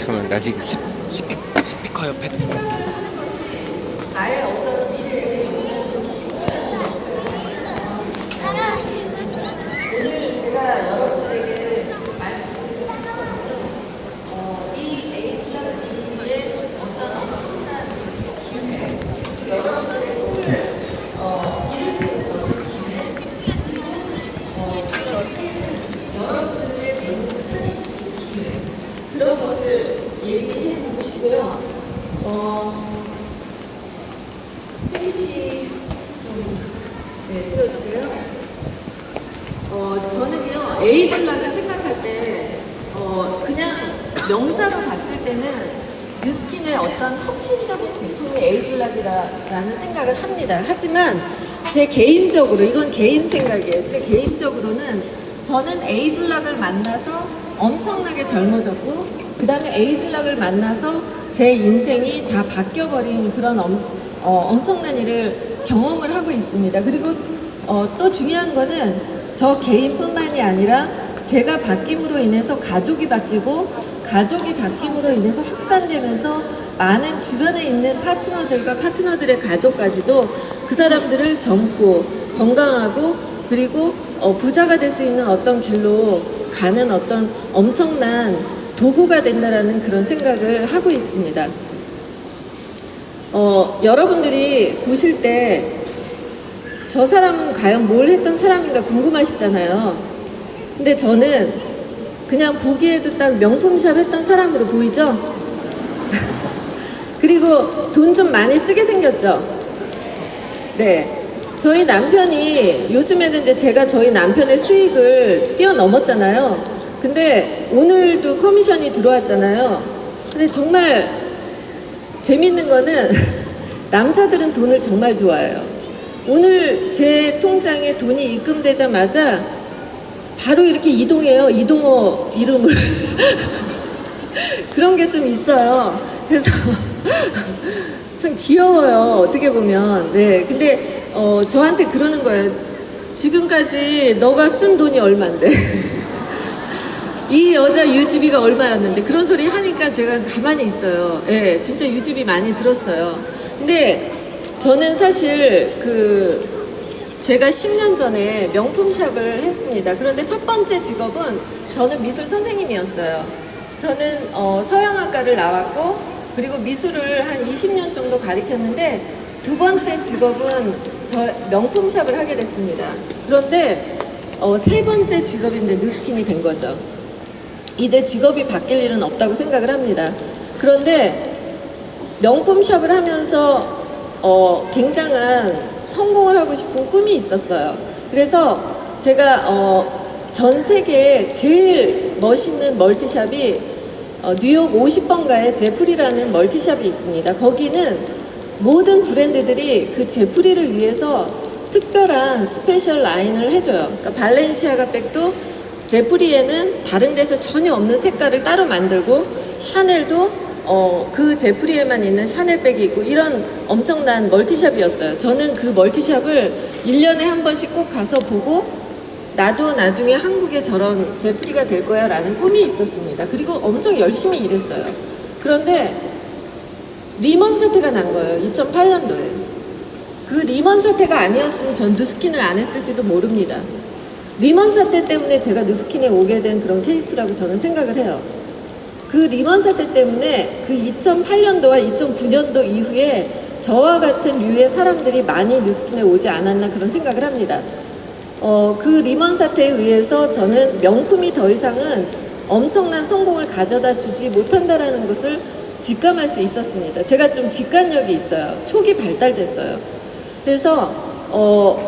잠깐만, 나 지금 스피커 옆에. 생각하는 것이 나의 어떤 미래에 영향을 오늘 제가 여러분들에게 말씀드리고 싶은 거는 이 에이즈라비의 어떤 엄청난 기회, 여러분들의 꿈을 이룰 수 있는 어떤 기회, 그리고 같이 어떻게든 여러분들의 재능을 찾아줄 수 있는 기회, 그런 것을 얘기해드리고 싶고요. PPT 좀 풀어주세요. 저는요, 에이즐락을 생각할 때, 그냥 명사로 봤을 때는 뉴스킨의 어떤 혁신적인 제품이 에이즐락이라는 생각을 합니다. 하지만 제 개인적으로, 이건 개인 생각이에요. 제 개인적으로는 저는 에이즐락을 만나서 엄청나게 젊어졌고, 그 다음에 에이즐락을 만나서 제 인생이 다 바뀌어버린 그런 엄청난 일을 경험을 하고 있습니다. 그리고 또 중요한 거는 저 개인뿐만이 아니라 제가 바뀜으로 인해서 가족이 바뀌고, 가족이 바뀜으로 인해서 확산되면서 많은 주변에 있는 파트너들과 파트너들의 가족까지도 그 사람들을 젊고 건강하고 그리고 부자가 될 수 있는 어떤 길로 가는 어떤 엄청난 도구가 된다라는 그런 생각을 하고 있습니다. 여러분들이 보실 때 저 사람은 과연 뭘 했던 사람인가 궁금하시잖아요. 근데 저는 그냥 보기에도 딱 명품샵 했던 사람으로 보이죠? 그리고 돈 좀 많이 쓰게 생겼죠? 네. 저희 남편이 요즘에는 이제 제가 저희 남편의 수익을 뛰어넘었잖아요. 근데 오늘도 커미션이 들어왔잖아요. 근데 정말 재밌는 거는 남자들은 돈을 정말 좋아해요. 오늘 제 통장에 돈이 입금되자마자 바로 이렇게 이동해요. 이동호 이름을. 그런 게 좀 있어요. 그래서 참 귀여워요. 어떻게 보면. 네. 근데 저한테 그러는 거예요. 지금까지 너가 쓴 돈이 얼만데. 이 여자 유지비가 얼마였는데. 그런 소리 하니까 제가 가만히 있어요. 네, 진짜 유지비 많이 들었어요. 근데 저는 사실 제가 10년 전에 명품샵을 했습니다. 그런데 첫 번째 직업은 저는 미술 선생님이었어요. 저는 서양학과를 나왔고 그리고 미술을 한 20년 정도 가르쳤는데 두 번째 직업은 저 명품샵을 하게 됐습니다. 그런데 세 번째 직업이 이제 누스킨이 된 거죠. 이제 직업이 바뀔 일은 없다고 생각을 합니다. 그런데 명품샵을 하면서 굉장한 성공을 하고 싶은 꿈이 있었어요. 그래서 제가 전 세계에 제일 멋있는 멀티샵이 뉴욕 50번가에 제프리라는 멀티샵이 있습니다. 거기는 모든 브랜드들이 그 제프리를 위해서 특별한 스페셜 라인을 해줘요. 그러니까 발렌시아가 백도 제프리에는 다른 데서 전혀 없는 색깔을 따로 만들고, 샤넬도 그 제프리에만 있는 샤넬백이 있고, 이런 엄청난 멀티샵이었어요. 저는 그 멀티샵을 1년에 한 번씩 꼭 가서 보고 나도 나중에 한국에 저런 제프리가 될 거야 라는 꿈이 있었습니다. 그리고 엄청 열심히 일했어요. 그런데 리먼 사태가 난 거예요. 2008년도에. 그 리먼 사태가 아니었으면 전 누스킨을 안 했을지도 모릅니다. 리먼 사태 때문에 제가 누스킨에 오게 된 그런 케이스라고 저는 생각을 해요. 그 리먼 사태 때문에 그 2008년도와 2009년도 이후에 저와 같은 류의 사람들이 많이 누스킨에 오지 않았나 그런 생각을 합니다. 그 리먼 사태에 의해서 저는 명품이 더 이상은 엄청난 성공을 가져다 주지 못한다라는 것을 직감할 수 있었습니다. 제가 좀 직관력이 있어요. 촉이 발달됐어요. 그래서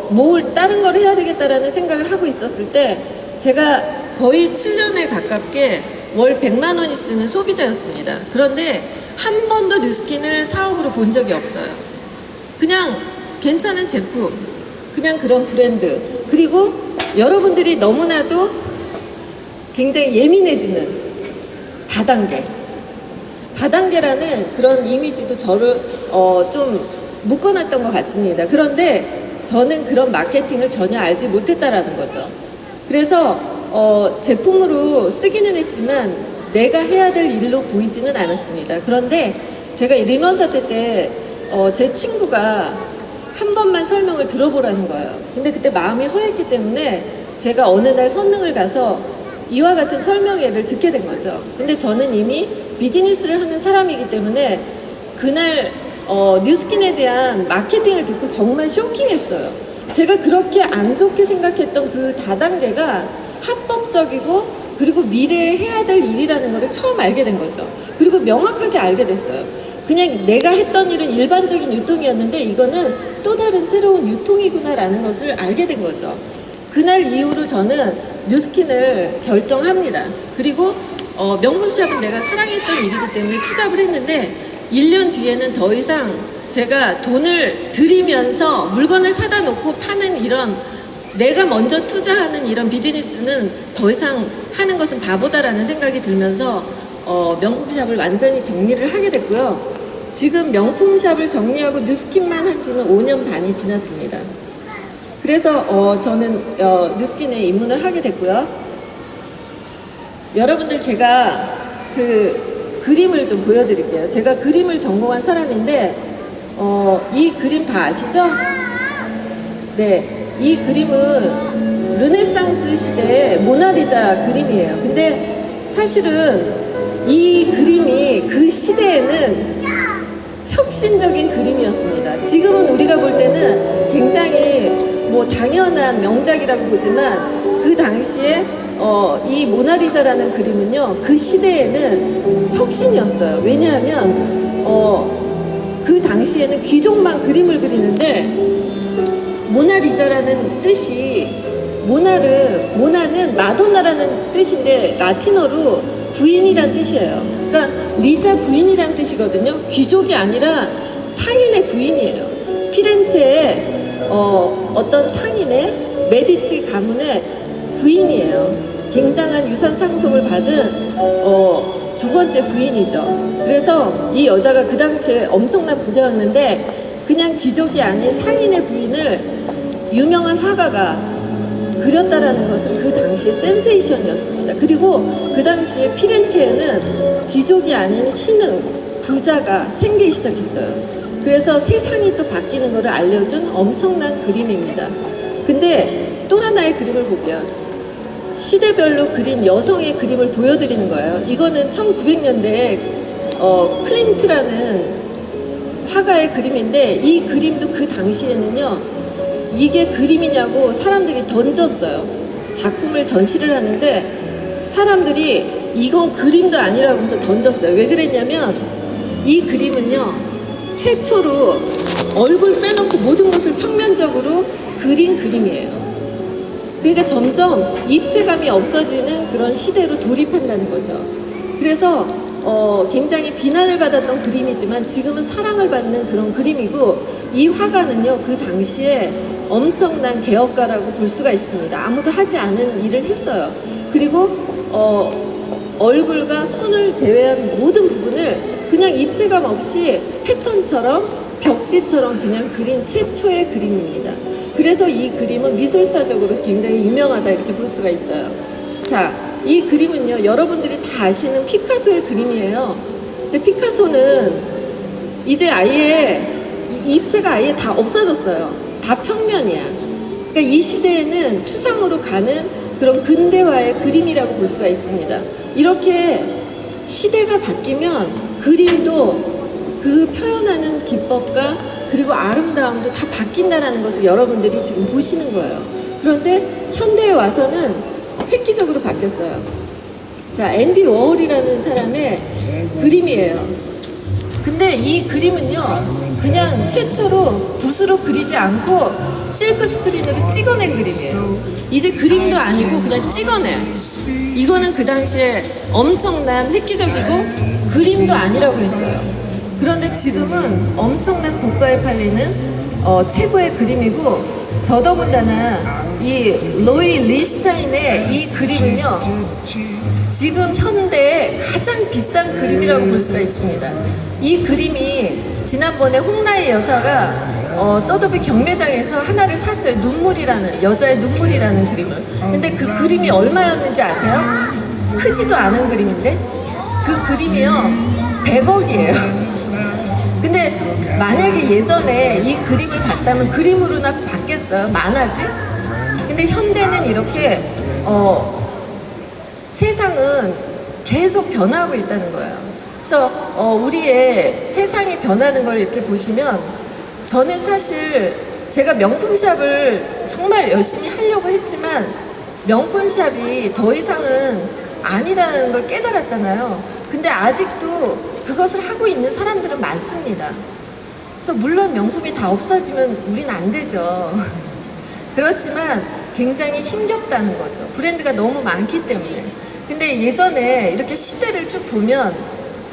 뭘 다른 걸 해야 되겠다라는 생각을 하고 있었을 때 제가 거의 7년에 가깝게 월 100만 원이 쓰는 소비자였습니다. 그런데 한 번도 누스킨을 사업으로 본 적이 없어요. 그냥 괜찮은 제품, 그냥 그런 브랜드, 그리고 여러분들이 너무나도 굉장히 예민해지는 다단계라는 그런 이미지도 저를 좀 묶어놨던 것 같습니다. 그런데 저는 그런 마케팅을 전혀 알지 못했다라는 거죠. 그래서 제품으로 쓰기는 했지만 내가 해야 될 일로 보이지는 않았습니다. 그런데 제가 리먼 사태 때 제 친구가 한 번만 설명을 들어보라는 거예요. 근데 그때 마음이 허했기 때문에 제가 어느 날 선릉을 가서 이와 같은 설명회를 듣게 된 거죠. 근데 저는 이미 비즈니스를 하는 사람이기 때문에 그날 뉴스킨에 대한 마케팅을 듣고 정말 쇼킹했어요. 제가 그렇게 안 좋게 생각했던 그 다단계가 합법적이고 그리고 미래에 해야 될 일이라는 걸 처음 알게 된 거죠. 그리고 명확하게 알게 됐어요. 그냥 내가 했던 일은 일반적인 유통이었는데 이거는 또 다른 새로운 유통이구나라는 것을 알게 된 거죠. 그날 이후로 저는 뉴스킨을 결정합니다. 그리고 명품샵은 내가 사랑했던 일이기 때문에 투잡을 했는데 1년 뒤에는 더 이상 제가 돈을 들이면서 물건을 사다 놓고 파는 이런 내가 먼저 투자하는 이런 비즈니스는 더 이상 하는 것은 바보다라는 생각이 들면서 명품샵을 완전히 정리를 하게 됐고요. 지금 명품샵을 정리하고 뉴스킨만 한 지는 5년 반이 지났습니다. 그래서 저는 뉴스킨에 입문을 하게 됐고요. 여러분들 제가 그 그림을 좀 보여드릴게요. 제가 그림을 전공한 사람인데 이 그림 다 아시죠? 네, 이 그림은 르네상스 시대의 모나리자 그림이에요. 근데 사실은 이 그림이 그 시대에는 혁신적인 그림이었습니다. 지금은 우리가 볼 때는 굉장히 뭐 당연한 명작이라고 보지만 그 당시에 이 모나리자라는 그림은요, 그 시대에는 혁신이었어요. 왜냐하면 그 당시에는 귀족만 그림을 그리는데 모나리자라는 뜻이 모나는 마돈나라는 뜻인데 라틴어로 부인이란 뜻이에요. 그러니까 리자 부인이란 뜻이거든요. 귀족이 아니라 상인의 부인이에요. 피렌체의 어떤 상인의 메디치 가문의 부인이에요. 굉장한 유산 상속을 받은 두 번째 부인이죠. 그래서 이 여자가 그 당시에 엄청난 부자였는데 그냥 귀족이 아닌 상인의 부인을 유명한 화가가 그렸다라는 것은 그 당시에 센세이션이었습니다. 그리고 그 당시에 피렌체에는 귀족이 아닌 신흥, 부자가 생기기 시작했어요. 그래서 세상이 또 바뀌는 것을 알려준 엄청난 그림입니다. 근데 또 하나의 그림을 볼게요. 시대별로 그린 여성의 그림을 보여드리는 거예요. 이거는 1900년대에 클림트라는 화가의 그림인데 이 그림도 그 당시에는요, 이게 그림이냐고 사람들이 던졌어요. 작품을 전시를 하는데 사람들이 이건 그림도 아니라고 하면서 던졌어요. 왜 그랬냐면 이 그림은요, 최초로 얼굴 빼놓고 모든 것을 평면적으로 그린 그림이에요. 그러니까 점점 입체감이 없어지는 그런 시대로 돌입한다는 거죠. 그래서 굉장히 비난을 받았던 그림이지만 지금은 사랑을 받는 그런 그림이고, 이 화가는요, 그 당시에 엄청난 개혁가라고 볼 수가 있습니다. 아무도 하지 않은 일을 했어요. 그리고 얼굴과 손을 제외한 모든 부분을 그냥 입체감 없이 패턴처럼 벽지처럼 그냥 그린 최초의 그림입니다. 그래서 이 그림은 미술사적으로 굉장히 유명하다 이렇게 볼 수가 있어요. 자, 이 그림은요, 여러분들이 다 아시는 피카소의 그림이에요. 근데 피카소는 이제 아예 입체가 아예 다 없어졌어요. 다 평면이야. 그러니까 이 시대에는 추상으로 가는 그런 근대화의 그림이라고 볼 수가 있습니다. 이렇게 시대가 바뀌면 그림도 그 표현하는 기법과 그리고 아름다움도 다 바뀐다는 것을 여러분들이 지금 보시는 거예요. 그런데 현대에 와서는 획기적으로 바뀌었어요. 자, 앤디 워홀이라는 사람의 그림이에요. 근데 이 그림은요, 그냥 최초로 붓으로 그리지 않고 실크 스크린으로 찍어낸 그림이에요. 이제 그림도 아니고 그냥 찍어내. 이거는 그 당시에 엄청난 획기적이고 그림도 아니라고 했어요. 그런데 지금은 엄청난 고가에 팔리는 최고의 그림이고, 더더군다나 이 로이 리슈타인의 이 그림은요, 지금 현대의 가장 비싼 그림이라고 볼 수가 있습니다. 이 그림이 지난번에 홍라의 여사가 소더비 경매장에서 하나를 샀어요. 눈물이라는, 여자의 눈물이라는 그림을. 근데 그 그림이 얼마였는지 아세요? 크지도 않은 그림인데 그 그림이요 100억이에요. 근데 만약에 예전에 이 그림을 봤다면 그림으로나 봤겠어요? 만화지? 근데 현대는 이렇게 세상은 계속 변화하고 있다는 거예요. 그래서 우리의 세상이 변하는 걸 이렇게 보시면 저는 사실 제가 명품샵을 정말 열심히 하려고 했지만 명품샵이 더 이상은 아니라는 걸 깨달았잖아요. 근데 아직도 그것을 하고 있는 사람들은 많습니다. 그래서 물론 명품이 다 없어지면 우린 안 되죠. 그렇지만 굉장히 힘겹다는 거죠. 브랜드가 너무 많기 때문에. 근데 예전에 이렇게 시대를 쭉 보면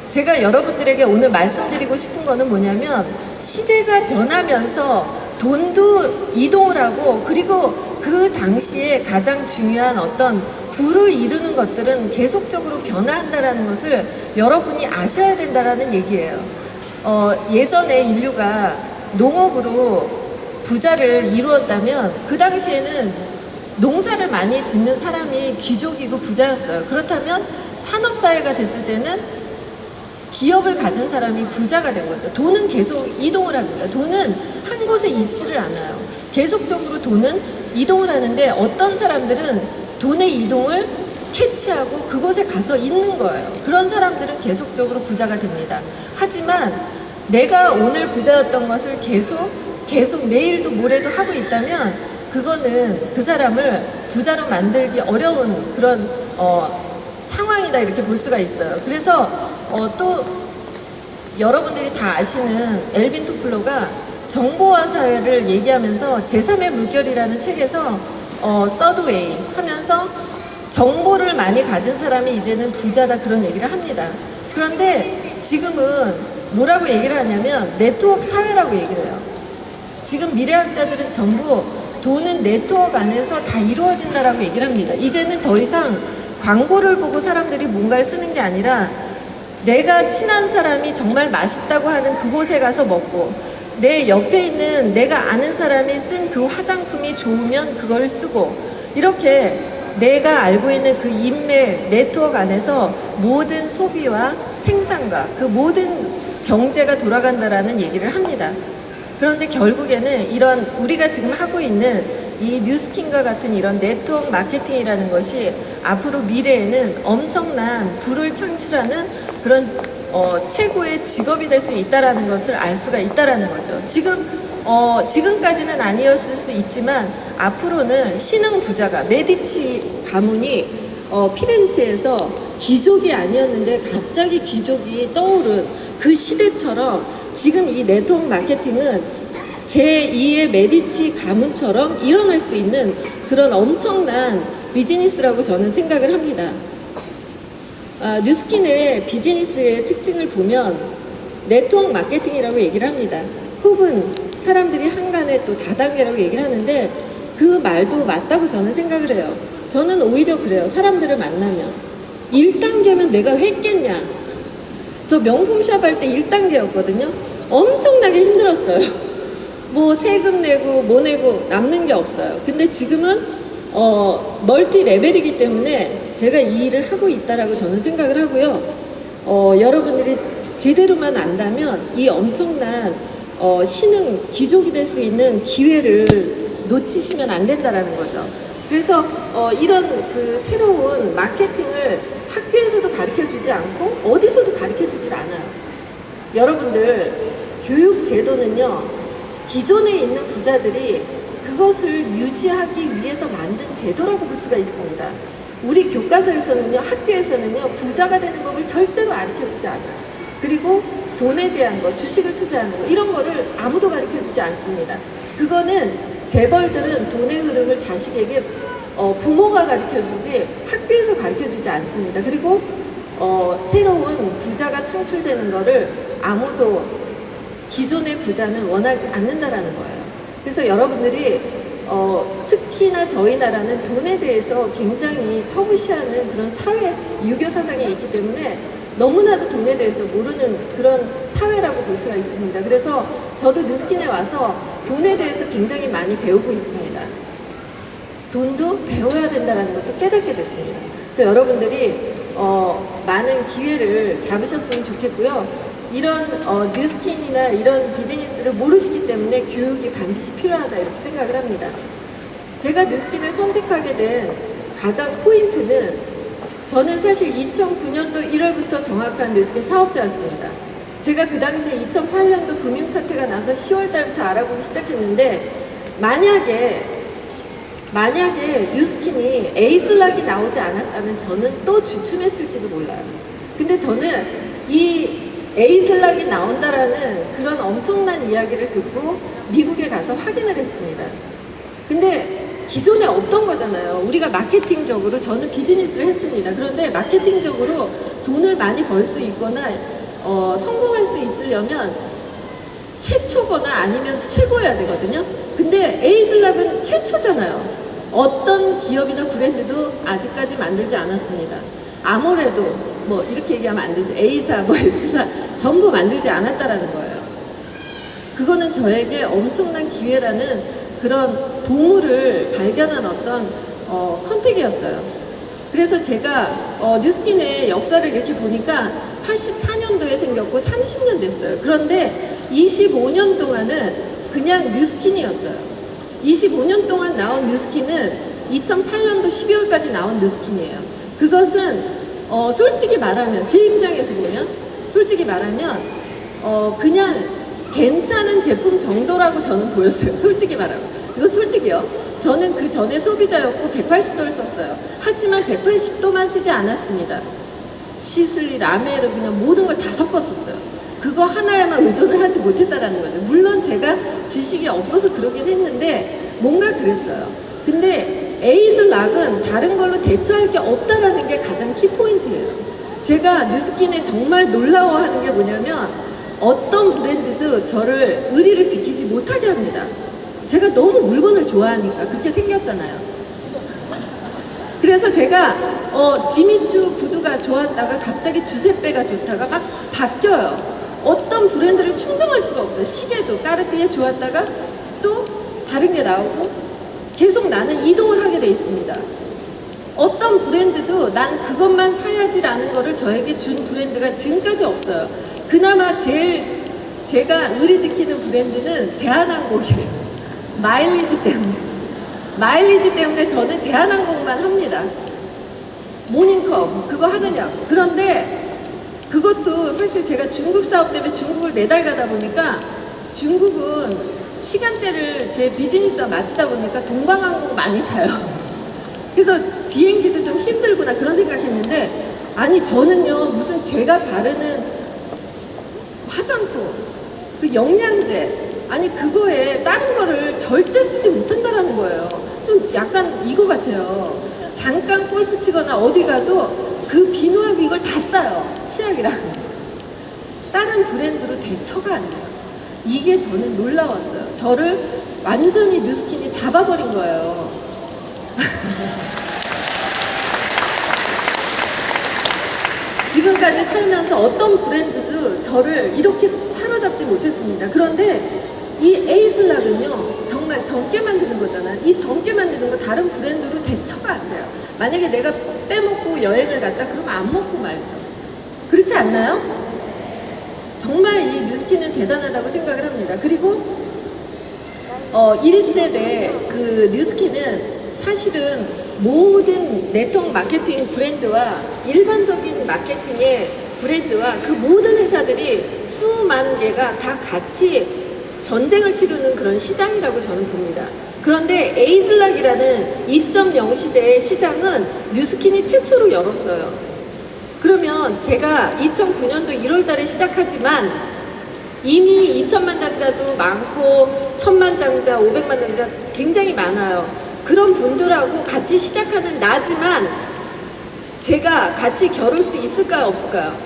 제가 여러분들에게 오늘 말씀드리고 싶은 거는 뭐냐면 시대가 변하면서 돈도 이동을 하고 그리고 그 당시에 가장 중요한 어떤 부를 이루는 것들은 계속적으로 변화한다라는 것을 여러분이 아셔야 된다라는 얘기예요. 예전에 인류가 농업으로 부자를 이루었다면 그 당시에는 농사를 많이 짓는 사람이 귀족이고 부자였어요. 그렇다면 산업사회가 됐을 때는 기업을 가진 사람이 부자가 된 거죠. 돈은 계속 이동을 합니다. 돈은 한 곳에 있지를 않아요. 계속적으로 돈은 이동을 하는데 어떤 사람들은 돈의 이동을 캐치하고 그곳에 가서 있는 거예요. 그런 사람들은 계속적으로 부자가 됩니다. 하지만 내가 오늘 부자였던 것을 계속 내일도 모레도 하고 있다면 그거는 그 사람을 부자로 만들기 어려운 그런 상황이다 이렇게 볼 수가 있어요. 그래서 또 여러분들이 다 아시는 엘빈 토플러가 정보화 사회를 얘기하면서 제3의 물결이라는 책에서 서드웨이 하면서 정보를 많이 가진 사람이 이제는 부자다 그런 얘기를 합니다. 그런데 지금은 뭐라고 얘기를 하냐면 네트워크 사회라고 얘기를 해요. 지금 미래학자들은 전부 돈은 네트워크 안에서 다 이루어진다라고 얘기를 합니다. 이제는 더 이상 광고를 보고 사람들이 뭔가를 쓰는 게 아니라 내가 친한 사람이 정말 맛있다고 하는 그곳에 가서 먹고 내 옆에 있는 내가 아는 사람이 쓴 그 화장품이 좋으면 그걸 쓰고 이렇게 내가 알고 있는 그 인맥 네트워크 안에서 모든 소비와 생산과 그 모든 경제가 돌아간다라는 얘기를 합니다. 그런데 결국에는 이런 우리가 지금 하고 있는 이 뉴스킨과 같은 이런 네트워크 마케팅이라는 것이 앞으로 미래에는 엄청난 부를 창출하는 그런 최고의 직업이 될 수 있다라는 것을 알 수가 있다라는 거죠. 지금까지는 아니었을 수 있지만 앞으로는 신흥 부자가 메디치 가문이 피렌체에서 귀족이 아니었는데 갑자기 귀족이 떠오른 그 시대처럼 지금 이 네트워크 마케팅은 제2의 메디치 가문처럼 일어날 수 있는 그런 엄청난 비즈니스라고 저는 생각을 합니다. 뉴스킨의 비즈니스의 특징을 보면 네트워크 마케팅이라고 얘기를 합니다. 혹은 사람들이 한간에 또 다단계라고 얘기를 하는데 그 말도 맞다고 저는 생각을 해요. 저는 오히려 그래요. 사람들을 만나면 1단계면 내가 했겠냐. 저 명품샵 할 때 1단계였거든요. 엄청나게 힘들었어요. 뭐 세금 내고 뭐 내고 남는 게 없어요. 근데 지금은 멀티 레벨이기 때문에 제가 이 일을 하고 있다라고 저는 생각을 하고요. 여러분들이 제대로만 안다면 이 엄청난 신흥 귀족이 될 수 있는 기회를 놓치시면 안 된다라는 거죠. 그래서 이런 그 새로운 마케팅을 학교에서도 가르쳐주지 않고 어디서도 가르쳐주질 않아요. 여러분들 교육 제도는요 기존에 있는 부자들이 그것을 유지하기 위해서 만든 제도라고 볼 수가 있습니다. 우리 교과서에서는요 학교에서는요 부자가 되는 법을 절대로 가르쳐주지 않아요. 그리고 돈에 대한 거, 주식을 투자하는 거 이런 거를 아무도 가르쳐주지 않습니다. 그거는 재벌들은 돈의 흐름을 자식에게 부모가 가르쳐주지 학교에서 가르쳐주지 않습니다. 그리고 새로운 부자가 창출되는 거를 아무도 기존의 부자는 원하지 않는다라는 거예요. 그래서 여러분들이 특히나 저희 나라는 돈에 대해서 굉장히 터부시하는 그런 사회 유교 사상이 있기 때문에 너무나도 돈에 대해서 모르는 그런 사회라고 볼 수가 있습니다. 그래서 저도 뉴스킨에 와서 돈에 대해서 굉장히 많이 배우고 있습니다. 돈도 배워야 된다는 것도 깨닫게 됐습니다. 그래서 여러분들이 많은 기회를 잡으셨으면 좋겠고요. 이런 뉴스킨이나 이런 비즈니스를 모르시기 때문에 교육이 반드시 필요하다 이렇게 생각을 합니다. 제가 뉴스킨을 선택하게 된 가장 포인트는 저는 사실 2009년도 1월부터 정확한 뉴스킨 사업자였습니다. 제가 그 당시에 2008년도 금융사태가 나서 10월 달부터 알아보기 시작했는데 만약에 뉴스킨이 에이즐락이 나오지 않았다면 저는 또 주춤했을지도 몰라요. 근데 저는 이 에이즐락이 나온다라는 그런 엄청난 이야기를 듣고 미국에 가서 확인을 했습니다. 근데 기존에 없던 거잖아요. 우리가 마케팅적으로 저는 비즈니스를 했습니다. 그런데 마케팅적으로 돈을 많이 벌 수 있거나 성공할 수 있으려면 최초거나 아니면 최고여야 되거든요. 근데 에이즐락은 최초잖아요. 어떤 기업이나 브랜드도 아직까지 만들지 않았습니다. 아모레도 뭐 이렇게 얘기하면 안 되죠. A사, 뭐 S사 전부 만들지 않았다라는 거예요. 그거는 저에게 엄청난 기회라는 그런 보물을 발견한 어떤 컨택이었어요. 그래서 제가 뉴스킨의 역사를 이렇게 보니까 84년도에 생겼고 30년 됐어요. 그런데 25년 동안은 그냥 뉴스킨이었어요. 25년 동안 나온 뉴스킨은 2008년도 12월까지 나온 뉴스킨이에요. 그것은 솔직히 말하면 제 입장에서 보면 솔직히 말하면 그냥 괜찮은 제품 정도라고 저는 보였어요. 솔직히 말하면. 이건 솔직히요. 저는 그 전에 소비자였고 180도를 썼어요. 하지만 180도만 쓰지 않았습니다. 시슬리, 라메르 그냥 모든 걸 다 섞었었어요. 그거 하나에만 의존을 하지 못했다라는 거죠. 물론 제가 지식이 없어서 그러긴 했는데 뭔가 그랬어요. 근데 에이즐락은 다른 걸로 대처할 게 없다라는 게 가장 키포인트예요. 제가 뉴스킨에 정말 놀라워하는 게 뭐냐면 어떤 브랜드도 저를 의리를 지키지 못하게 합니다. 제가 너무 물건을 좋아하니까 그렇게 생겼잖아요. 그래서 제가 지미추 구두가 좋았다가 갑자기 주세배가 좋다가 막 바뀌어요. 어떤 브랜드를 충성할 수가 없어요. 시계도 까르띠에 좋았다가 또 다른 게 나오고 계속 나는 이동을 하게 돼 있습니다. 어떤 브랜드도 난 그것만 사야지라는 거를 저에게 준 브랜드가 지금까지 없어요. 그나마 제일 제가 의리 지키는 브랜드는 대한항공이에요. 마일리지 때문에 저는 대한항공만 합니다. 모닝컵 그거 하느냐고. 그런데 그것도 사실 제가 중국 사업 때문에 중국을 매달 가다 보니까 중국은 시간대를 제 비즈니스와 맞추다 보니까 동방항공 많이 타요. 그래서 비행기도 좀 힘들구나 그런 생각했는데 아니 저는요 무슨 제가 바르는 화장품 그 영양제 아니 그거에 다른 거를 절대 쓰지 못한다라는 거예요. 좀 약간 이거 같아요. 잠깐 골프 치거나 어디 가도 그 비누하고 이걸 다 써요. 치약이랑. 다른 브랜드로 대처가 안 돼요. 이게 저는 놀라웠어요. 저를 완전히 뉴스킨이 잡아버린 거예요. 지금까지 살면서 어떤 브랜드도 저를 이렇게 사로잡지 못했습니다. 그런데 이 에이즐락은요 정말 젊게 만드는 거잖아요. 이 젊게 만드는 거 다른 브랜드로 대처가 안 돼요. 만약에 내가 빼먹고 여행을 갔다 그러면 안 먹고 말죠. 그렇지 않나요? 정말 이 뉴스킨은 대단하다고 생각을 합니다. 그리고 1세대 그 뉴스킨은 사실은 모든 네트워크 마케팅 브랜드와 일반적인 마케팅의 브랜드와 그 모든 회사들이 수만 개가 다 같이 전쟁을 치르는 그런 시장이라고 저는 봅니다. 그런데 에이즐락이라는 2.0 시대의 시장은 뉴스킨이 최초로 열었어요. 그러면 제가 2009년도 1월 달에 시작하지만 이미 2천만 장자도 많고 1000만 장자, 500만 장자 굉장히 많아요. 그런 분들하고 같이 시작하는 나지만 제가 같이 겨룰 수 있을까요? 없을까요?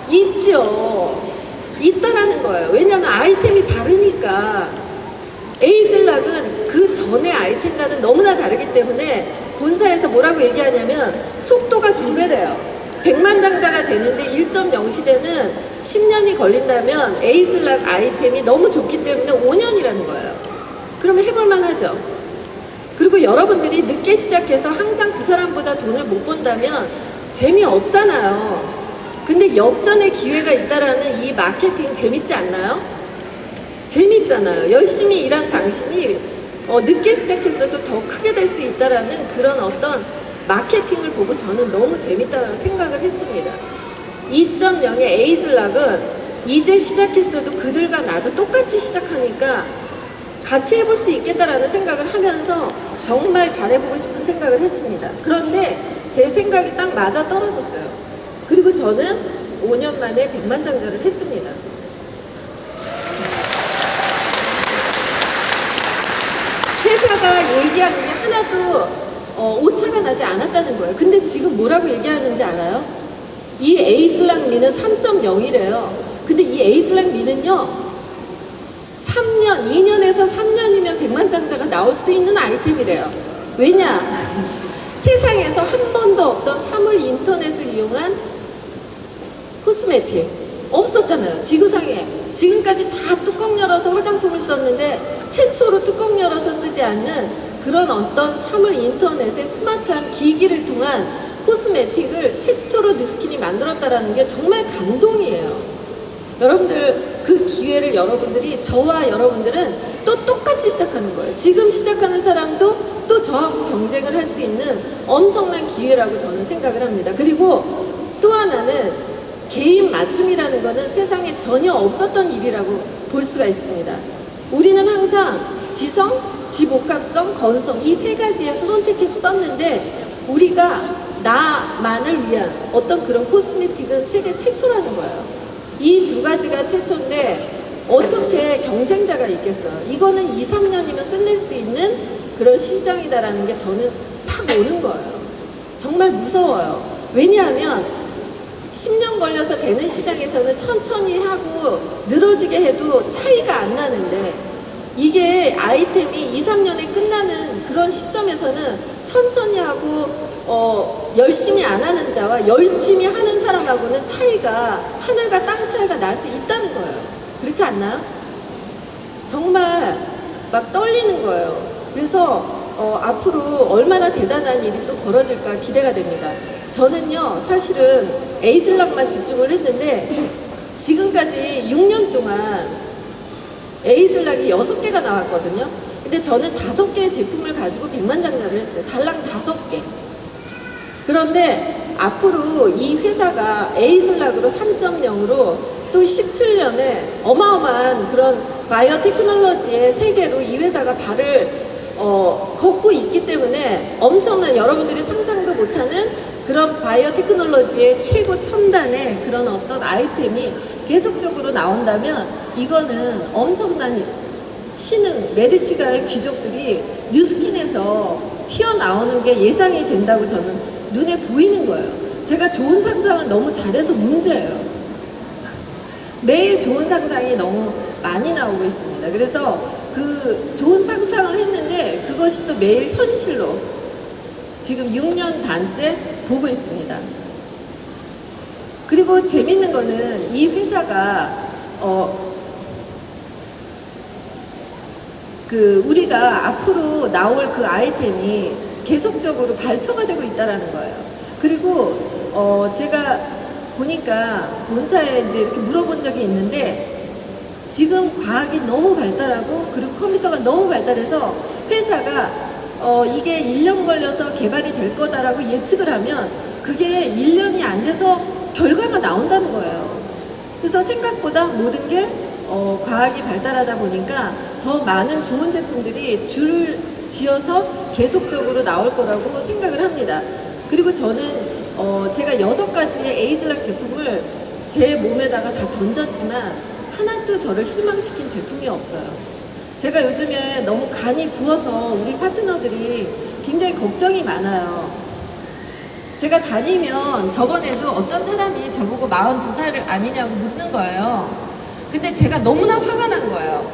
있죠. 있다라는 거예요. 왜냐하면 아이템이 다르니까. 에이즐락은 그 전의 아이템과는 너무나 다르기 때문에 본사에서 뭐라고 얘기하냐면 속도가 2배래요. 100만 장자가 되는데 1.0 시대는 10년이 걸린다면 에이즐락 아이템이 너무 좋기 때문에 5년이라는 거예요. 그러면 해볼만 하죠. 그리고 여러분들이 늦게 시작해서 항상 그 사람보다 돈을 못 번다면 재미없잖아요. 근데 역전의 기회가 있다라는 이 마케팅 재밌지 않나요? 재밌잖아요. 열심히 일한 당신이 늦게 시작했어도 더 크게 될 수 있다라는 그런 어떤 마케팅을 보고 저는 너무 재밌다고 생각을 했습니다. 2.0의 에이즐락은 이제 시작했어도 그들과 나도 똑같이 시작하니까 같이 해볼 수 있겠다라는 생각을 하면서 정말 잘해보고 싶은 생각을 했습니다. 그런데 제 생각이 딱 맞아 떨어졌어요. 그리고 저는 5년 만에 백만장자를 했습니다. 회사가 얘기하는 게 하나도 오차가 나지 않았다는 거예요. 근데 지금 뭐라고 얘기하는지 알아요? 이 에이즐락 미는 3.0이래요. 근데 이 에이즐락 미는요 3년, 2년에서 3년이면 백만장자가 나올 수 있는 아이템이래요. 왜냐? 세상에서 한 번도 없던 사물 인터넷을 이용한 코스메틱 없었잖아요. 지구상에 지금까지 다 뚜껑 열어서 화장품을 썼는데 최초로 뚜껑 열어서 쓰지 않는 그런 어떤 사물 인터넷의 스마트한 기기를 통한 코스메틱을 최초로 뉴스킨이 만들었다라는 게 정말 감동이에요. 여러분들 그 기회를 여러분들이 저와 여러분들은 또 똑같이 시작하는 거예요. 지금 시작하는 사람도 또 저하고 경쟁을 할 수 있는 엄청난 기회라고 저는 생각을 합니다. 그리고 또 하나는 개인 맞춤이라는 거는 세상에 전혀 없었던 일이라고 볼 수가 있습니다. 우리는 항상 지성, 지복합성, 건성 이 세 가지에서 선택해서 썼는데 우리가 나만을 위한 어떤 그런 코스메틱은 세계 최초라는 거예요. 이 두 가지가 최초인데 어떻게 경쟁자가 있겠어요? 이거는 2, 3년이면 끝낼 수 있는 그런 시장이다라는 게 저는 팍 오는 거예요. 정말 무서워요. 왜냐하면 10년 걸려서 되는 시장에서는 천천히 하고 늘어지게 해도 차이가 안 나는데 이게 아이템이 2, 3년에 끝나는 그런 시점에서는 천천히 하고 열심히 안 하는 자와 열심히 하는 사람하고는 차이가 하늘과 땅 차이가 날 수 있다는 거예요. 그렇지 않나요? 정말 막 떨리는 거예요. 그래서 앞으로 얼마나 대단한 일이 또 벌어질까 기대가 됩니다. 저는요 사실은 에이즐락만 집중을 했는데 지금까지 6년 동안 에이즐락이 6개가 나왔거든요. 근데 저는 5개의 제품을 가지고 백만장자를 했어요. 달랑 5개. 그런데 앞으로 이 회사가 에이즐락으로 3.0으로 또 17년에 어마어마한 그런 바이오 테크놀로지의 세계로 이 회사가 발을 걷고 있기 때문에 엄청난 여러분들이 상상도 못하는 그런 바이오 테크놀로지의 최고 첨단의 그런 어떤 아이템이 계속적으로 나온다면 이거는 엄청난 신흥 메디치가의 귀족들이 뉴스킨에서 튀어나오는 게 예상이 된다고 저는 눈에 보이는 거예요. 제가 좋은 상상을 너무 잘해서 문제예요. 매일 좋은 상상이 너무 많이 나오고 있습니다. 그래서 그 좋은 상상을 했는데 그것이 또 매일 현실로 지금 6년 반째 보고 있습니다. 그리고 재밌는 거는 이 회사가 우리가 앞으로 나올 그 아이템이 계속적으로 발표가 되고 있다라는 거예요. 그리고 제가 보니까 본사에 이제 이렇게 물어본 적이 있는데 지금 과학이 너무 발달하고 그리고 컴퓨터가 너무 발달해서 회사가 이게 1년 걸려서 개발이 될 거다라고 예측을 하면 그게 1년이 안 돼서 결과가 나온다는 거예요. 그래서 생각보다 모든 게 과학이 발달하다 보니까 더 많은 좋은 제품들이 줄을 지어서 계속적으로 나올 거라고 생각을 합니다. 그리고 저는 제가 6가지의 에이즐락 제품을 제 몸에다가 다 던졌지만 하나도 저를 실망시킨 제품이 없어요. 제가 요즘에 너무 간이 부어서 우리 파트너들이 굉장히 걱정이 많아요. 제가 다니면 저번에도 어떤 사람이 저보고 42살 아니냐고 묻는 거예요. 근데 제가 너무나 화가 난 거예요.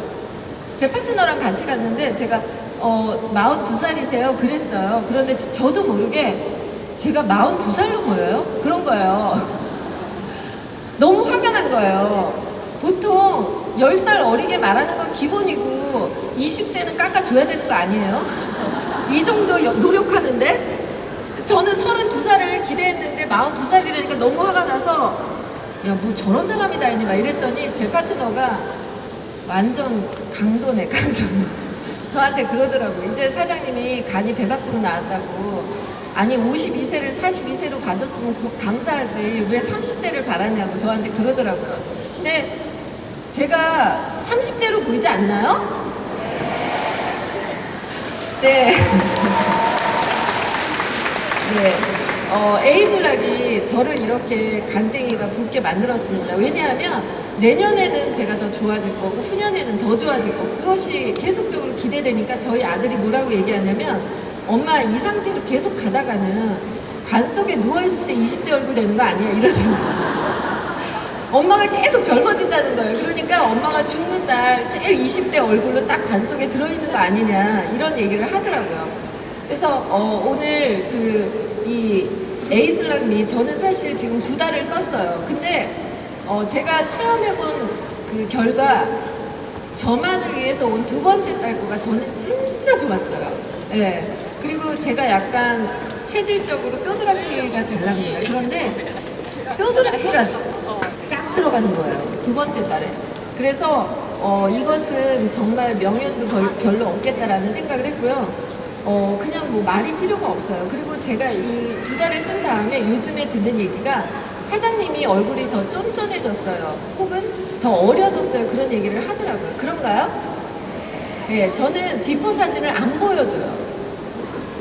제 파트너랑 같이 갔는데 제가 42살이세요? 그랬어요. 그런데 저도 모르게 제가 42살로 보여요? 그런 거예요. 너무 화가 난 거예요. 보통 10살 어리게 말하는 건 기본이고 20세는 깎아줘야 되는 거 아니에요? 이 정도 노력하는데 저는 32살을 기대했는데 42살이라니까 너무 화가 나서 야, 뭐 저런 사람이 다 있니 막 이랬더니 제 파트너가 완전 강도네, 강도. 저한테 그러더라고요. 이제 사장님이 간이 배 밖으로 나왔다고. 아니 52세를 42세로 봐줬으면 감사하지 왜 30대를 바라냐고 저한테 그러더라고요. 근데 제가 30대로 보이지 않나요? 네. 네. 에이즐락이 저를 이렇게 간땡이가 붓게 만들었습니다. 왜냐하면 내년에는 제가 더 좋아질 거고 후년에는 더 좋아질 거고 그것이 계속적으로 기대되니까 저희 아들이 뭐라고 얘기하냐면 엄마 이 상태로 계속 가다가는 관 속에 누워있을 때 20대 얼굴 되는 거 아니야? 이러더라고요. 엄마가 계속 젊어진다는 거예요. 그러니까 엄마가 죽는 날 제일 20대 얼굴로 딱 관 속에 들어있는 거 아니냐 이런 얘기를 하더라고요. 그래서 오늘 이 에이즐락미 저는 사실 지금 2달을 썼어요. 근데 제가 체험해본 그 결과 저만을 위해서 온 2번째 딸 거가 저는 진짜 좋았어요. 예. 그리고 제가 약간 체질적으로 뼈드랑치가 잘 납니다. 그런데 뼈드랑치가 싹 들어가는 거예요. 2번째 딸에. 그래서 이것은 정말 명연도 별로 없겠다라는 생각을 했고요. 그냥 뭐 말이 필요가 없어요. 그리고 제가 이 2달을 쓴 다음에 요즘에 듣는 얘기가 사장님이 얼굴이 더 쫀쫀해졌어요. 혹은 더 어려졌어요. 그런 얘기를 하더라고요. 그런가요? 네, 저는 비포 사진을 안 보여줘요.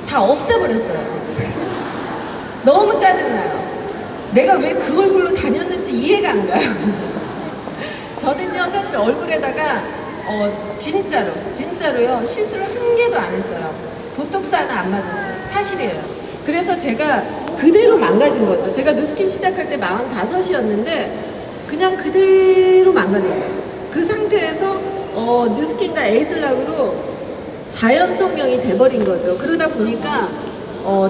다 없애버렸어요. 너무 짜증나요. 내가 왜 그 얼굴로 다녔는지 이해가 안 가요. 저는요 사실 얼굴에다가 진짜로요 시술을 한 개도 안 했어요. 보톡스 하나 안 맞았어요. 사실이에요. 그래서 제가 그대로 망가진 거죠. 제가 누스킨 시작할 때 45이었는데 그냥 그대로 망가졌어요. 그 상태에서 누스킨과 에이즐락으로 자연 성형이 돼버린 거죠. 그러다 보니까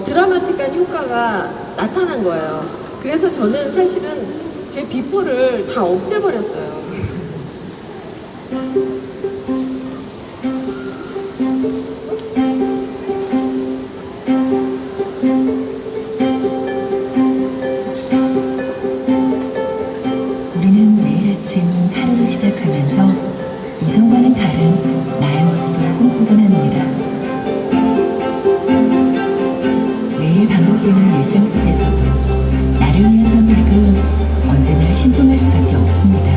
드라마틱한 효과가 나타난 거예요. 그래서 저는 사실은 제 비포를 다 없애버렸어요. 우리는 매일 아침 하루를 시작하면서 이전과는 다른 나의 모습을 꿈꾸곤 합니다. 매일 반복되는 일상 속에서도 나를 위한 선택은 언제나 신중할 수밖에 없습니다.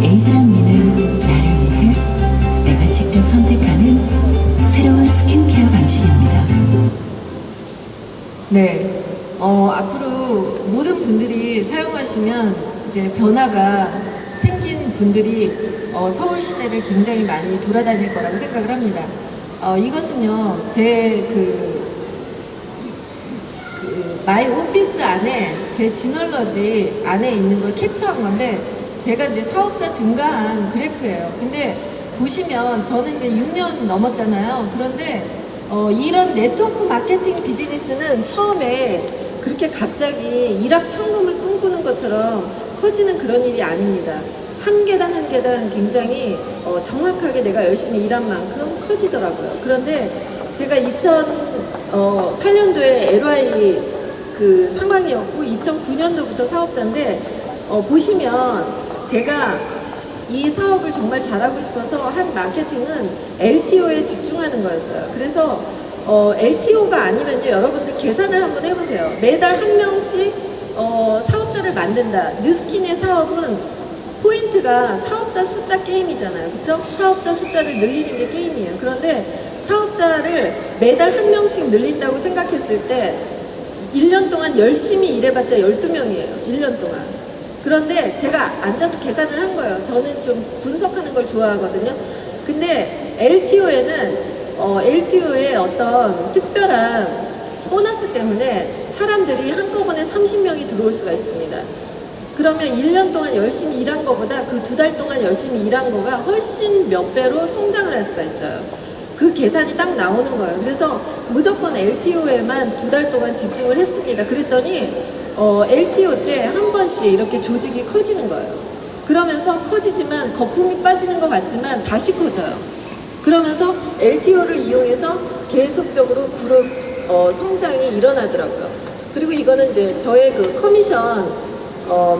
에이즐락미는 나를 위해 내가 직접 선택하는 새로운 스킨케어 방식입니다. 네. 앞으로 모든 분들이 사용하시면 이제 변화가 생긴 분들이 서울 시내를 굉장히 많이 돌아다닐 거라고 생각을 합니다. 이것은요, 제 마이 오피스 안에 제 지널러지 안에 있는 걸 캡처한 건데 제가 이제 사업자 증가한 그래프예요. 근데 보시면 저는 이제 6년 넘었잖아요. 그런데 이런 네트워크 마케팅 비즈니스는 처음에 그렇게 갑자기 일확천금을 꿈꾸는 것처럼 커지는 그런 일이 아닙니다. 한 계단 한 계단 굉장히 정확하게 내가 열심히 일한 만큼 커지더라고요. 그런데 제가 2008년도에 LY 그 상황이었고 2009년도부터 사업자인데 보시면 제가 이 사업을 정말 잘하고 싶어서 한 마케팅은 LTO에 집중하는 거였어요. 그래서 LTO가 아니면요 여러분들 계산을 한번 해보세요. 매달 한 명씩 사업자를 만든다. 뉴스킨의 사업은 포인트가 사업자 숫자 게임이잖아요. 그쵸? 사업자 숫자를 늘리는 게 게임이에요. 그런데 사업자를 매달 한 명씩 늘린다고 생각했을 때 1년 동안 열심히 일해봤자 12명이에요. 1년 동안. 그런데 제가 앉아서 계산을 한 거예요. 저는 좀 분석하는 걸 좋아하거든요. 근데 LTO의 어떤 특별한 보너스 때문에 사람들이 한꺼번에 30명이 들어올 수가 있습니다. 그러면 1년 동안 열심히 일한 거보다 그 2달 동안 열심히 일한 거가 훨씬 몇 배로 성장을 할 수가 있어요. 그 계산이 딱 나오는 거예요. 그래서 무조건 LTO에만 2달 동안 집중을 했습니다. 그랬더니 LTO 때 한 번씩 이렇게 조직이 커지는 거예요. 그러면서 커지지만 거품이 빠지는 것 같지만 다시 커져요. 그러면서 LTO를 이용해서 계속적으로 그룹 성장이 일어나더라고요. 그리고 이거는 이제 저의 그 커미션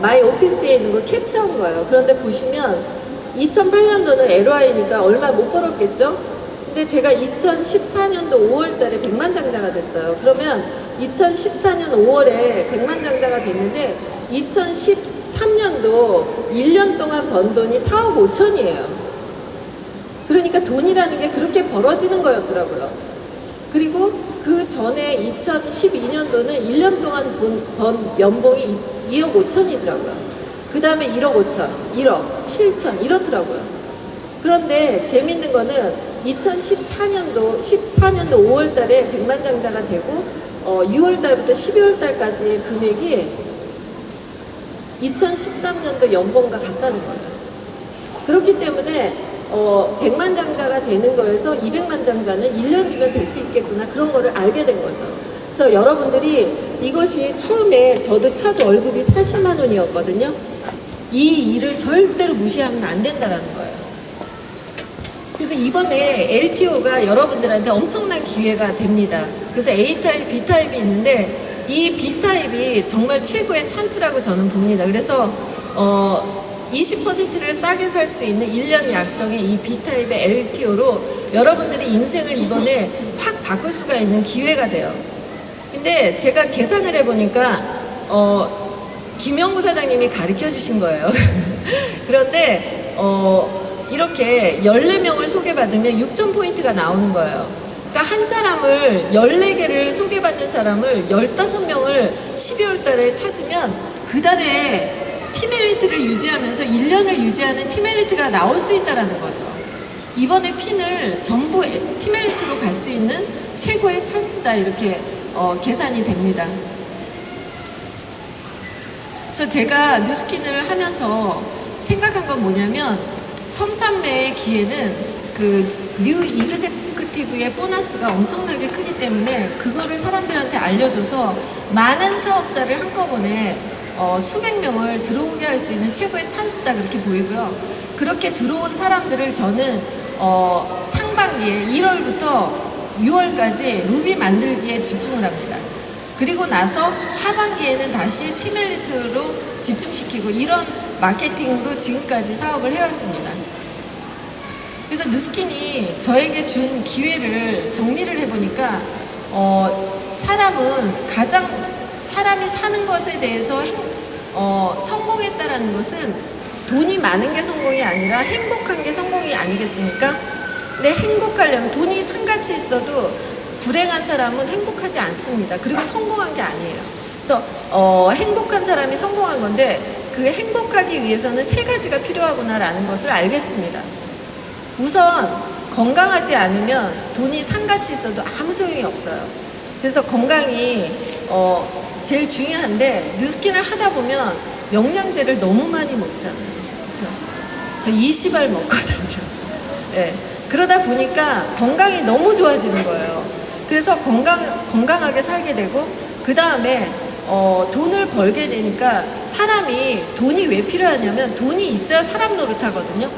마이 오피스에 있는 거 캡처한 거예요. 그런데 보시면 2008년도는 LY니까 얼마 못 벌었겠죠? 근데 제가 2014년도 5월 달에 백만장자가 됐어요. 그러면 2014년 5월에 백만장자가 됐는데 2013년도 1년 동안 번 돈이 4억 5천이에요. 그러니까 돈이라는 게 그렇게 벌어지는 거였더라고요. 그리고 그 전에 2012년도는 1년 동안 번 연봉이 2억 5천이더라고요. 그 다음에 1억 5천, 1억, 7천 이렇더라고요. 그런데 재밌는 거는 2014년도 5월 달에 백만장자가 되고 6월 달부터 12월 달까지의 금액이 2013년도 연봉과 같다는 거예요. 그렇기 때문에 100만장자가 되는 거에서 200만장자는 1년 뒤면 될 수 있겠구나, 그런 거를 알게 된 거죠. 그래서 여러분들이 이것이 처음에 저도 첫 월급이 40만 원이었거든요. 이 일을 절대로 무시하면 안 된다라는 거예요. 그래서 이번에 LTO가 여러분들한테 엄청난 기회가 됩니다. 그래서 A타입, B타입이 있는데 이 B타입이 정말 최고의 찬스라고 저는 봅니다. 그래서 20%를 싸게 살 수 있는 1년 약정의 이 B타입의 LTO로 여러분들이 인생을 이번에 확 바꿀 수가 있는 기회가 돼요. 근데 제가 계산을 해보니까 김영구 사장님이 가르쳐 주신 거예요. 그런데 이렇게 14명을 소개받으면 6,000포인트가 나오는 거예요. 그러니까 한 사람을 14개를 소개받는 사람을 15명을 12월 달에 찾으면 그 달에 팀 엘리트를 유지하면서 1년을 유지하는 팀 엘리트가 나올 수 있다는 거죠. 이번에 핀을 전부 팀 엘리트로 갈 수 있는 최고의 찬스다, 이렇게 계산이 됩니다. 그래서 제가 뉴스킨을 하면서 생각한 건 뭐냐면, 선판매의 기회는 그 뉴 이그제큐티브의 보너스가 엄청나게 크기 때문에 그거를 사람들한테 알려줘서 많은 사업자를 한꺼번에 수백 명을 들어오게 할 수 있는 최고의 찬스다, 그렇게 보이고요. 그렇게 들어온 사람들을 저는 상반기에 1월부터 6월까지 루비 만들기에 집중을 합니다. 그리고 나서 하반기에는 다시 팀 엘리트로 집중시키고, 이런 마케팅으로 지금까지 사업을 해왔습니다. 그래서 뉴스킨이 저에게 준 기회를 정리를 해보니까 사람이 사는 것에 대해서 성공했다라는 것은 돈이 많은 게 성공이 아니라 행복한 게 성공이 아니겠습니까? 근데 행복하려면, 돈이 상같이 있어도 불행한 사람은 행복하지 않습니다. 그리고 성공한 게 아니에요. 그래서 행복한 사람이 성공한 건데, 그 행복하기 위해서는 세 가지가 필요하구나라는 것을 알겠습니다. 우선 건강하지 않으면 돈이 상같이 있어도 아무 소용이 없어요. 그래서 건강이 제일 중요한데, 뉴스킨을 하다 보면 영양제를 너무 많이 먹잖아요. 그렇죠? 저 20알 먹거든요. 네. 그러다 보니까 건강이 너무 좋아지는 거예요. 그래서 건강하게 살게 되고, 그 다음에 돈을 벌게 되니까, 사람이 돈이 왜 필요하냐면, 돈이 있어야 사람 노릇하거든요.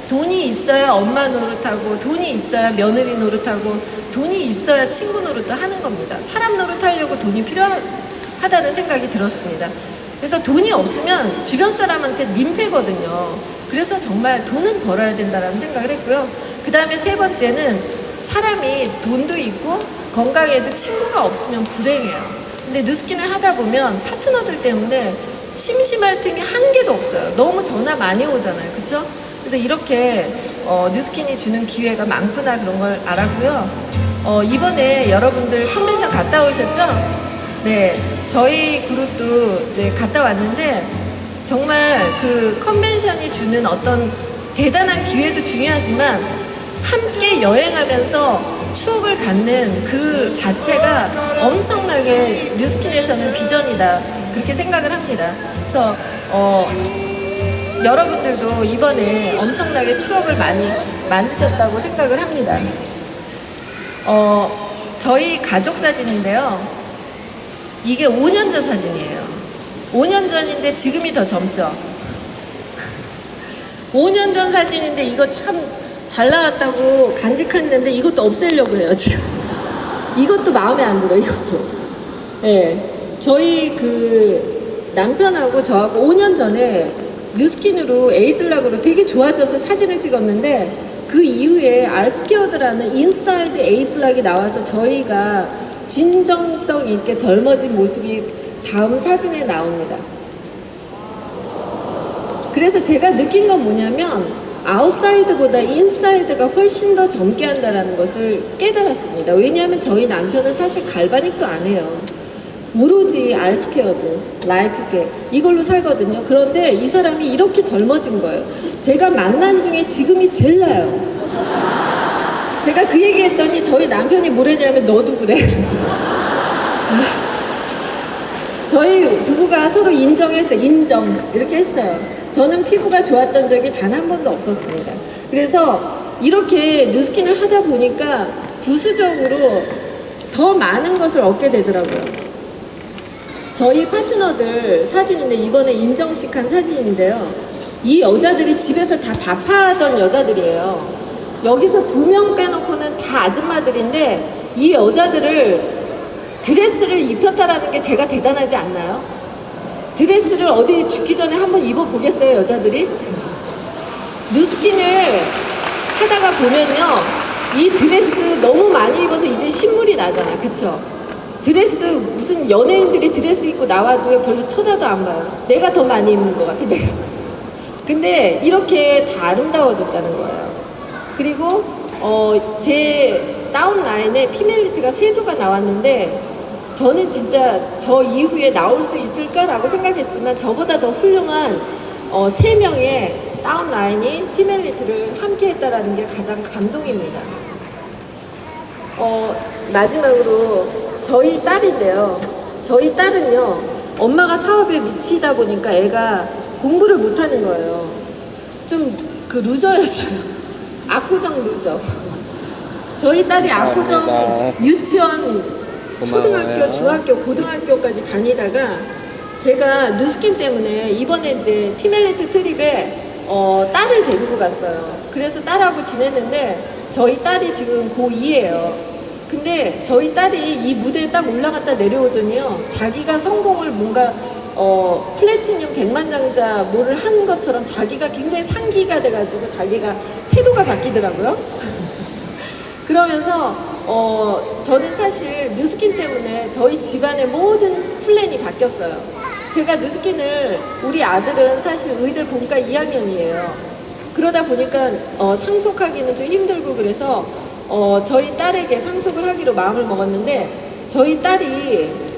돈이 있어야 엄마 노릇하고, 돈이 있어야 며느리 노릇하고, 돈이 있어야 친구 노릇도 하는 겁니다. 사람 노릇하려고 돈이 필요하다는 생각이 들었습니다. 그래서 돈이 없으면 주변 사람한테 민폐거든요. 그래서 정말 돈은 벌어야 된다는 생각을 했고요. 그 다음에 세 번째는, 사람이 돈도 있고 건강에도 친구가 없으면 불행해요. 근데 뉴스킨을 하다 보면 파트너들 때문에 심심할 틈이 한 개도 없어요. 너무 전화 많이 오잖아요. 그쵸? 그래서 이렇게 뉴스킨이 주는 기회가 많구나, 그런 걸 알았고요. 이번에 여러분들 컨벤션 갔다 오셨죠? 네, 저희 그룹도 이제 갔다 왔는데, 정말 그 컨벤션이 주는 어떤 대단한 기회도 중요하지만, 함께 여행하면서 추억을 갖는 그 자체가 엄청나게 뉴스킨에서는 비전이다, 그렇게 생각을 합니다. 그래서 여러분들도 이번에 엄청나게 추억을 많이 만드셨다고 생각을 합니다. 저희 가족 사진인데요. 이게 5년 전 사진이에요. 5년 전인데 지금이 더 젊죠? 5년 전 사진인데 이거 참 잘 나왔다고 간직했는데, 이것도 없애려고 해요, 지금. 이것도 마음에 안 들어, 이것도. 예. 저희 그 남편하고 저하고 5년 전에 뉴스킨으로 에이즐락으로 되게 좋아져서 사진을 찍었는데 그 이후에 알스케어드라는 인사이드 에이즐락이 나와서 저희가 진정성 있게 젊어진 모습이 다음 사진에 나옵니다. 그래서 제가 느낀 건 뭐냐면 아웃사이드보다 인사이드가 훨씬 더 젊게 한다는 것을 깨달았습니다. 왜냐하면 저희 남편은 사실 갈바닉도 안 해요. 오로지 알스케어드, 라이프게 이걸로 살거든요. 그런데 이 사람이 이렇게 젊어진 거예요. 제가 만난 중에 지금이 제일 나요. 제가 그 얘기했더니 저희 남편이 뭐랬냐면 너도 그래. 저희 부부가 서로 인정해서 인정 이렇게 했어요. 저는 피부가 좋았던 적이 단 한 번도 없었습니다. 그래서 이렇게 뉴스킨을 하다 보니까 부수적으로 더 많은 것을 얻게 되더라고요. 저희 파트너들 사진인데 이번에 인정식 한 사진인데요. 이 여자들이 집에서 다 밥하던 여자들이에요. 여기서 2명 빼놓고는 다 아줌마들인데 이 여자들을 드레스를 입혔다라는 게 제가 대단하지 않나요? 드레스를 어디 죽기 전에 한번 입어보겠어요, 여자들이? 뉴스킨을 하다가 보면요. 이 드레스 너무 많이 입어서 이제 신물이 나잖아. 그쵸? 드레스 무슨 연예인들이 드레스 입고 나와도 별로 쳐다도 안 봐요. 내가 더 많이 입는 것 같아, 내가. 근데 이렇게 다 아름다워졌다는 거예요. 그리고 제 다운라인에 티멜리트가 3조가 나왔는데 저는 진짜 저 이후에 나올 수 있을까라고 생각했지만 저보다 더 훌륭한 3명의 다운라인이 티멜리트를 함께 했다라는 게 가장 감동입니다. 마지막으로 저희 딸인데요. 저희 딸은요, 엄마가 사업에 미치다 보니까 애가 공부를 못하는 거예요. 좀 그 루저였어요. 압구정 루저. 저희 딸이 압구정 유치원, 초등학교, 중학교, 고등학교까지 다니다가 제가 뉴스킨 때문에 이번에 이제 티멜리트 트립에 딸을 데리고 갔어요. 그래서 딸하고 지냈는데 저희 딸이 지금 고2예요. 근데 저희 딸이 이 무대에 딱 올라갔다 내려오더니요, 자기가 성공을 뭔가 플래티늄 백만장자 뭐를 한 것처럼 자기가 굉장히 상기가 돼가지고 자기가 태도가 바뀌더라고요. 그러면서 저는 사실 뉴스킨 때문에 저희 집안의 모든 플랜이 바뀌었어요. 제가 뉴스킨을, 우리 아들은 사실 의대 본과 2학년이에요. 그러다 보니까 상속하기는 좀 힘들고 그래서 저희 딸에게 상속을 하기로 마음을 먹었는데 저희 딸이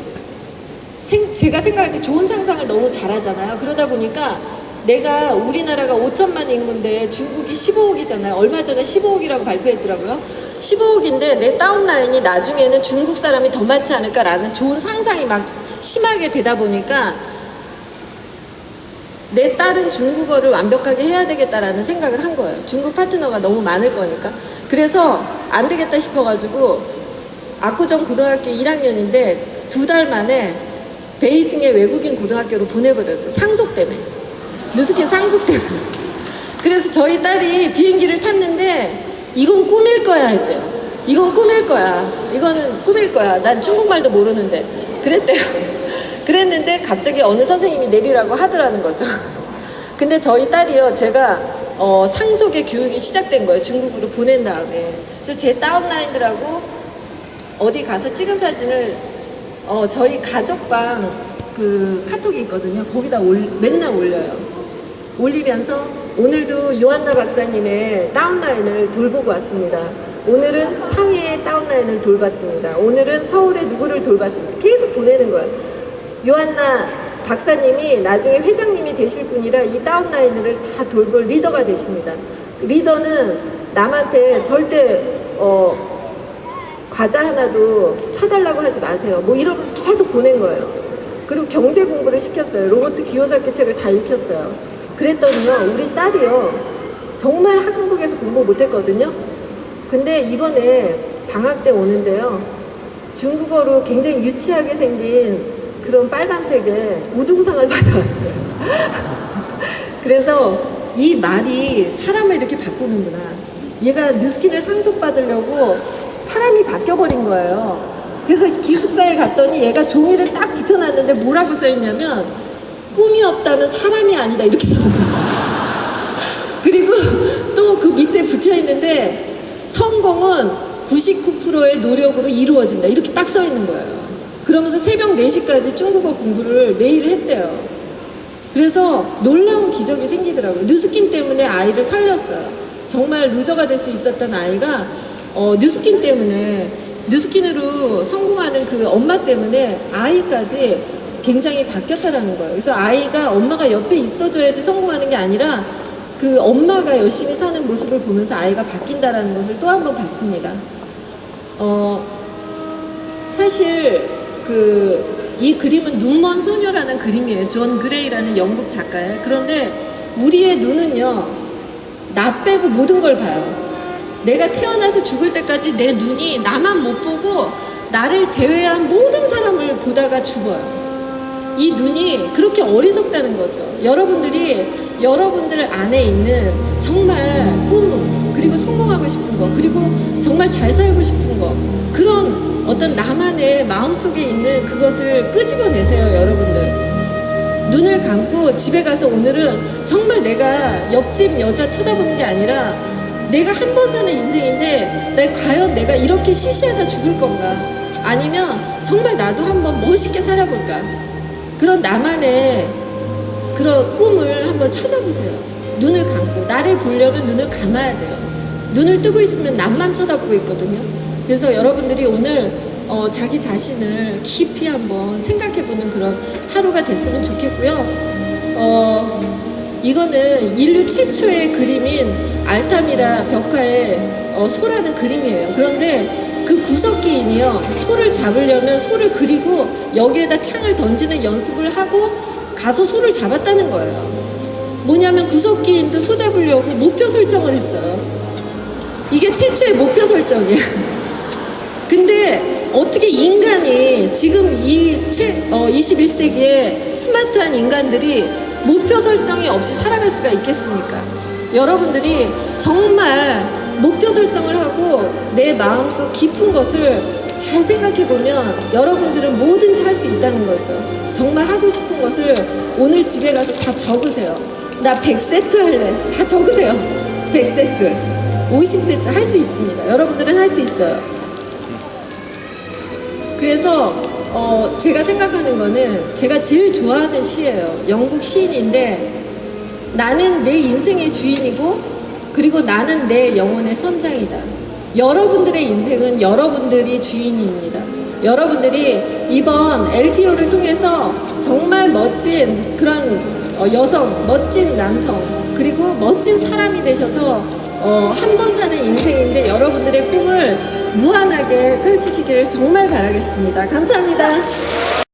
제가 생각할 때 좋은 상상을 너무 잘하잖아요. 그러다 보니까 내가 우리나라가 5천만 인구인데 중국이 15억이잖아요. 얼마 전에 15억이라고 발표했더라고요. 15억인데 내 다운라인이 나중에는 중국 사람이 더 많지 않을까라는 좋은 상상이 막 심하게 되다 보니까 내 딸은 중국어를 완벽하게 해야 되겠다라는 생각을 한 거예요. 중국 파트너가 너무 많을 거니까. 그래서 안 되겠다 싶어가지고 압구정 고등학교 1학년인데 2달 만에 베이징의 외국인 고등학교로 보내버렸어요. 상속 때문에. 뉴스킨 상속 때문에. 그래서 저희 딸이 비행기를 탔는데 이건 꿈일 거야 했대요. 이건 꿈일 거야. 이거는 꿈일 거야. 난 중국말도 모르는데. 그랬대요. 그랬는데 갑자기 어느 선생님이 내리라고 하더라는 거죠. 근데 저희 딸이요, 제가 상속의 교육이 시작된 거예요. 중국으로 보낸 다음에. 그래서 제 다운라인들하고 어디 가서 찍은 사진을 저희 가족방 그 카톡이 있거든요. 거기다 맨날 올려요. 올리면서 오늘도 요한나 박사님의 다운라인을 돌보고 왔습니다. 오늘은 상해의 다운라인을 돌봤습니다. 오늘은 서울의 누구를 돌봤습니다. 계속 보내는 거예요. 요한나 박사님이 나중에 회장님이 되실 분이라 이 다운라인을 다 돌볼 리더가 되십니다. 리더는 남한테 절대 과자 하나도 사달라고 하지 마세요. 뭐 이러면서 계속 보낸 거예요. 그리고 경제 공부를 시켰어요. 로버트 기요사키 책을 다 읽혔어요. 그랬더니요, 우리 딸이요, 정말 한국에서 공부 못했거든요. 근데 이번에 방학 때 오는데요, 중국어로 굉장히 유치하게 생긴 그런 빨간색의 우등상을 받아왔어요. 그래서 이 말이 사람을 이렇게 바꾸는구나. 얘가 뉴스킨을 상속받으려고 사람이 바뀌어버린 거예요. 그래서 기숙사에 갔더니 얘가 종이를 딱 붙여놨는데 뭐라고 써있냐면 꿈이 없다면 사람이 아니다 이렇게 써있어요. 그리고 또 그 밑에 붙여있는데 성공은 99%의 노력으로 이루어진다 이렇게 딱 써있는 거예요. 그러면서 새벽 4시까지 중국어 공부를 매일 했대요. 그래서 놀라운 기적이 생기더라고요. 누스킨 때문에 아이를 살렸어요. 정말 루저가 될 수 있었던 아이가 누스킨 때문에, 누스킨으로 성공하는 그 엄마 때문에 아이까지 굉장히 바뀌었다라는 거예요. 그래서 아이가 엄마가 옆에 있어줘야지 성공하는 게 아니라 그 엄마가 열심히 사는 모습을 보면서 아이가 바뀐다라는 것을 또 한 번 봤습니다. 사실 이 그림은 눈먼 소녀라는 그림이에요. 존 그레이라는 영국 작가예요. 그런데 우리의 눈은요, 나 빼고 모든 걸 봐요. 내가 태어나서 죽을 때까지 내 눈이 나만 못 보고 나를 제외한 모든 사람을 보다가 죽어요. 이 눈이 그렇게 어리석다는 거죠. 여러분들 안에 있는 정말 꿈, 그리고 성공하고 싶은 거, 그리고 정말 잘 살고 싶은 거, 그런 어떤 나만의 마음속에 있는 그것을 끄집어내세요. 여러분들 눈을 감고 집에 가서 오늘은 정말 내가 옆집 여자 쳐다보는 게 아니라 내가 한 번 사는 인생인데 과연 내가 이렇게 시시하다 죽을 건가, 아니면 정말 나도 한번 멋있게 살아볼까, 그런 나만의 그런 꿈을 한번 찾아보세요. 눈을 감고. 나를 보려면 눈을 감아야 돼요. 눈을 뜨고 있으면 남만 쳐다보고 있거든요. 그래서 여러분들이 오늘 자기 자신을 깊이 한번 생각해보는 그런 하루가 됐으면 좋겠고요. 이거는 인류 최초의 그림인 알타미라 벽화의 소라는 그림이에요. 그런데 그 구석기인이요, 소를 잡으려면 소를 그리고 여기에다 창을 던지는 연습을 하고 가서 소를 잡았다는 거예요. 뭐냐면 구석기인도 소 잡으려고 목표 설정을 했어요. 이게 최초의 목표 설정이에요. 근데 어떻게 인간이 지금 이 21세기에 스마트한 인간들이 목표 설정이 없이 살아갈 수가 있겠습니까? 여러분들이 정말 목표 설정을 하고 내 마음속 깊은 것을 잘 생각해보면 여러분들은 뭐든지 할 수 있다는 거죠. 정말 하고 싶은 것을 오늘 집에 가서 다 적으세요. 나 100세트 할래. 다 적으세요. 100세트, 50세트 할 수 있습니다. 여러분들은 할 수 있어요. 그래서 제가 생각하는 거는 제가 제일 좋아하는 시예요. 영국 시인인데, 나는 내 인생의 주인이고 그리고 나는 내 영혼의 선장이다. 여러분들의 인생은 여러분들이 주인입니다. 여러분들이 이번 LTO를 통해서 정말 멋진 그런 여성, 멋진 남성, 그리고 멋진 사람이 되셔서 한 번 사는 인생인데 여러분들의 꿈을 무한하게 펼치시길 정말 바라겠습니다. 감사합니다.